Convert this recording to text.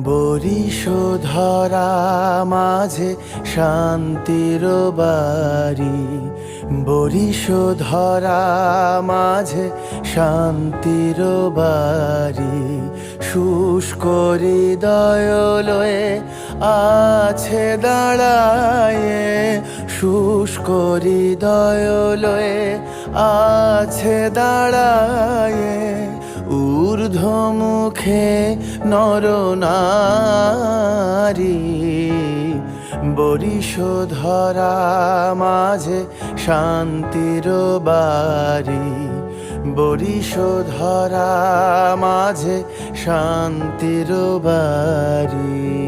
বরিশোধরা মাঝে শান্তির বাড়ি, বরিশোধরা মাঝে শান্তির বাড়ি। শুষ্ক হৃদয় লয়ে আছে দাঁড়ায়ে, শুষ্ক হৃদয় লয়ে আছে দাঁড়ায়ে। ঊর্ধ্বমুখে নরনারী, বরিশোধরা মাঝে শান্তির বাড়ি, বরিশোধরা মাঝে শান্তির বাড়ি।